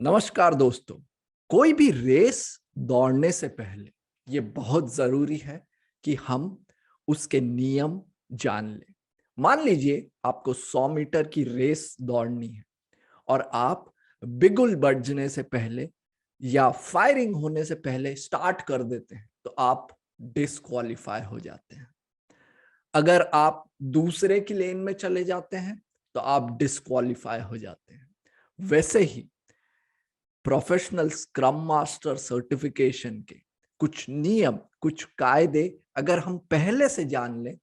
नमस्कार दोस्तों। कोई भी रेस दौड़ने से पहले ये बहुत जरूरी है कि हम उसके नियम जान लें। मान लीजिए आपको 100 मीटर की रेस दौड़नी है और आप बिगुल बजने से पहले या फायरिंग होने से पहले स्टार्ट कर देते हैं तो आप डिस्क्वालीफाई हो जाते हैं। अगर आप दूसरे की लेन में चले जाते हैं तो आप डिस्क्वालीफाई हो जाते हैं। वैसे ही प्रोफेशनल स्क्रम मास्टर सर्टिफिकेशन के कुछ नियम, कुछ कायदे अगर हम पहले से जान लें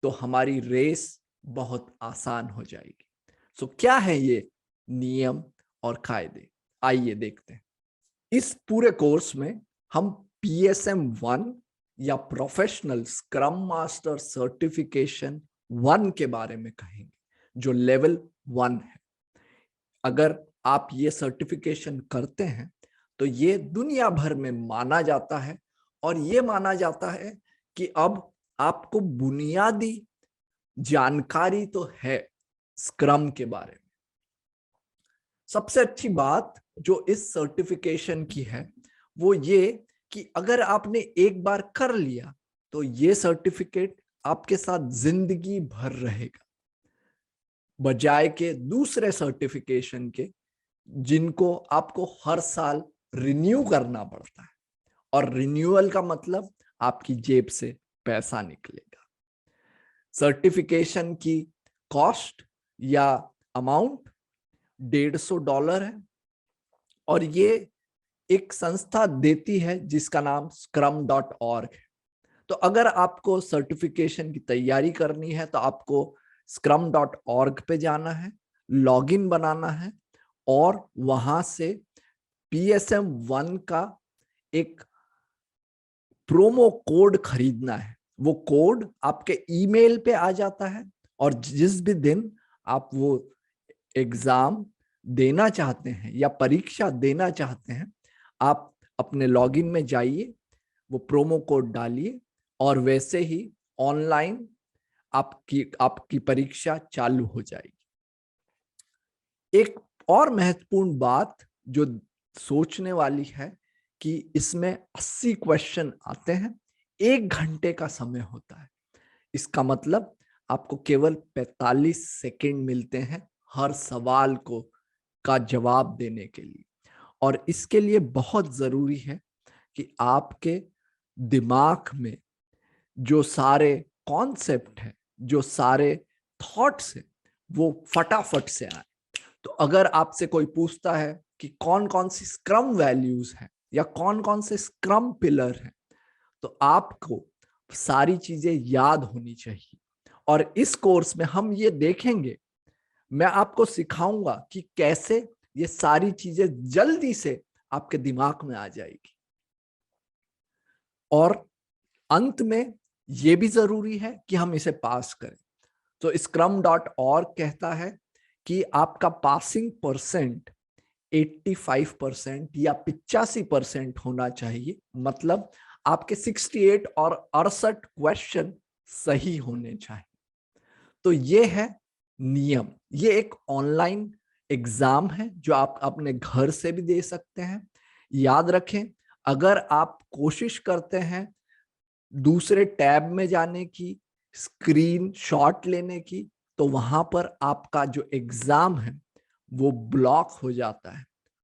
तो हमारी रेस बहुत आसान हो जाएगी। क्या है ये नियम और कायदे, आइए देखते हैं। इस पूरे कोर्स में हम PSM 1 या प्रोफेशनल स्क्रम मास्टर सर्टिफिकेशन 1 के बारे में कहेंगे, जो लेवल 1 है। अगर आप ये सर्टिफिकेशन करते हैं तो ये दुनिया भर में माना जाता है और ये माना जाता है कि अब आपको बुनियादी जानकारी तो है स्क्रम के बारे में। सबसे अच्छी बात जो इस सर्टिफिकेशन की है वो ये कि अगर आपने एक बार कर लिया तो ये सर्टिफिकेट आपके साथ जिंदगी भर रहेगा, बजाय के दूसरे सर्टिफिकेशन के जिनको आपको हर साल रिन्यू करना पड़ता है। और रिन्यूअल का मतलब आपकी जेब से पैसा निकलेगा। सर्टिफिकेशन की कॉस्ट या अमाउंट $150 है और ये एक संस्था देती है जिसका नाम scrum.org है। तो अगर आपको सर्टिफिकेशन की तैयारी करनी है तो आपको scrum.org पे जाना है, लॉगिन बनाना है और वहां से PSM 1 का एक प्रोमो कोड खरीदना है। वो कोड आपके ईमेल पे आ जाता है और जिस भी दिन आप वो एग्जाम देना चाहते हैं या परीक्षा देना चाहते हैं, आप अपने लॉगिन में जाइए, वो प्रोमो कोड डालिए और वैसे ही ऑनलाइन आपकी परीक्षा चालू हो जाएगी। एक और महत्वपूर्ण बात जो सोचने वाली है कि इसमें 80 क्वेश्चन आते हैं, 1 घंटे का समय होता है। इसका मतलब आपको केवल 45 सेकेंड मिलते हैं हर सवाल को का जवाब देने के लिए। और इसके लिए बहुत जरूरी है कि आपके दिमाग में जो सारे कॉन्सेप्ट है, जो सारे थॉट्स है, वो फटाफट से आए। तो अगर आपसे कोई पूछता है कि कौन कौन सी स्क्रम वैल्यूज हैं या कौन कौन से स्क्रम पिलर हैं, तो आपको सारी चीजें याद होनी चाहिए। और इस कोर्स में हम ये देखेंगे, मैं आपको सिखाऊंगा कि कैसे ये सारी चीजें जल्दी से आपके दिमाग में आ जाएगी। और अंत में ये भी जरूरी है कि हम इसे पास करें। तो scrum.org कहता है कि आपका पासिंग परसेंट 85% या 85% होना चाहिए। मतलब आपके 68 और 68 क्वेश्चन सही होने चाहिए। तो ये है नियम। ये एक ऑनलाइन एग्जाम है जो आप अपने घर से भी दे सकते हैं। याद रखें, अगर आप कोशिश करते हैं दूसरे टैब में जाने की, स्क्रीन शॉट लेने की, तो वहां पर आपका जो एग्जाम है वो ब्लॉक हो जाता है।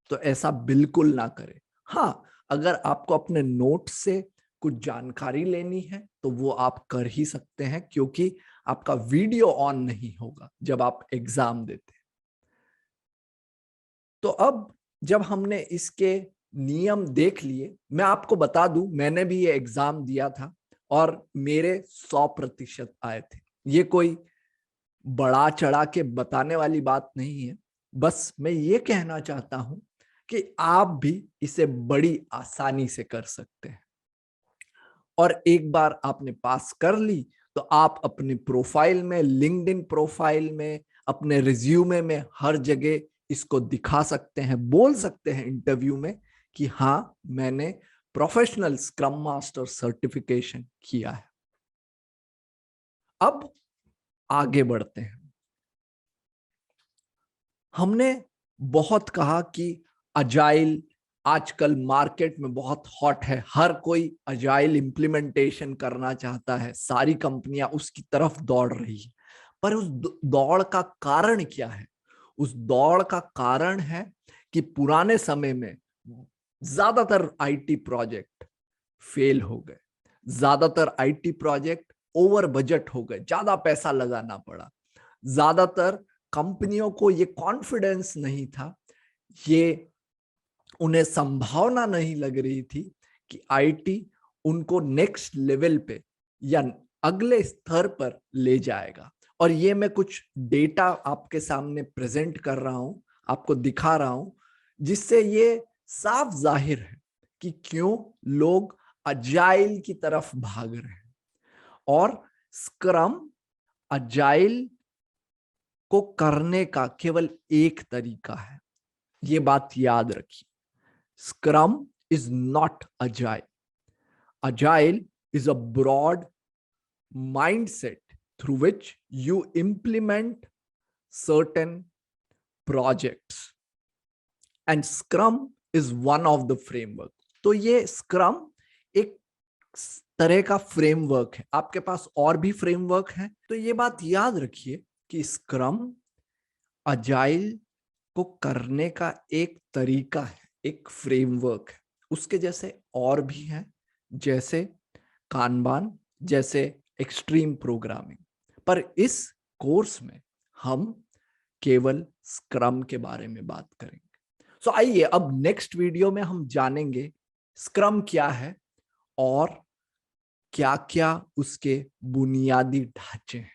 तो ऐसा बिल्कुल ना करें। हाँ, अगर आपको अपने नोट से कुछ जानकारी लेनी है तो वो आप कर ही सकते हैं, क्योंकि आपका वीडियो ऑन नहीं होगा जब आप एग्जाम देते हैं। तो अब जब हमने इसके नियम देख लिए, मैं आपको बता दूं, मैंने भी ये एग्जाम दिया था और मेरे 100% आए थे। ये कोई बड़ा चढ़ा के बताने वाली बात नहीं है, बस मैं ये कहना चाहता हूं कि आप भी इसे बड़ी आसानी से कर सकते हैं। और एक बार आपने पास कर ली तो आप अपनी प्रोफाइल में, लिंक्डइन प्रोफाइल में, अपने रिज्यूमे में हर जगह इसको दिखा सकते हैं, बोल सकते हैं इंटरव्यू में कि हाँ, मैंने प्रोफेशनल स्क्रम मास्टर सर्टिफिकेशन किया है। अब आगे बढ़ते हैं। हमने बहुत कहा कि अजाइल आजकल मार्केट में बहुत हॉट है, हर कोई अजाइल इम्प्लीमेंटेशन करना चाहता है, सारी कंपनियां उसकी तरफ दौड़ रही है। पर उस दौड़ का कारण क्या है? उस दौड़ का कारण है कि पुराने समय में ज्यादातर आईटी प्रोजेक्ट फेल हो गए, ज्यादातर आईटी प्रोजेक्ट ओवर बजट हो गए, ज्यादा पैसा लगाना पड़ा, ज्यादातर कंपनियों को ये कॉन्फिडेंस नहीं था, ये उन्हें संभावना नहीं लग रही थी कि आईटी उनको नेक्स्ट लेवल पे या अगले स्तर पर ले जाएगा। और ये मैं कुछ डेटा आपके सामने प्रेजेंट कर रहा हूं, आपको दिखा रहा हूं, जिससे ये साफ जाहिर है कि क्यों लोग अजाइल की तरफ भाग रहे हैं। और स्क्रम अजाइल को करने का केवल एक तरीका है, ये बात याद रखिए। Scrum is not agile. Agile is a broad mindset through which you implement certain projects. And Scrum is one of the framework. तो ये Scrum एक तरह का फ्रेमवर्क है, आपके पास और भी फ्रेमवर्क है। तो ये बात याद रखिए कि Scrum अजाइल को करने का एक तरीका है, एक फ्रेमवर्क है। उसके जैसे और भी हैं, जैसे कानबान, जैसे एक्सट्रीम प्रोग्रामिंग। पर इस कोर्स में हम केवल स्क्रम के बारे में बात करेंगे। सो आइए अब नेक्स्ट वीडियो में हम जानेंगे स्क्रम क्या है और क्या क्या उसके बुनियादी ढांचे हैं।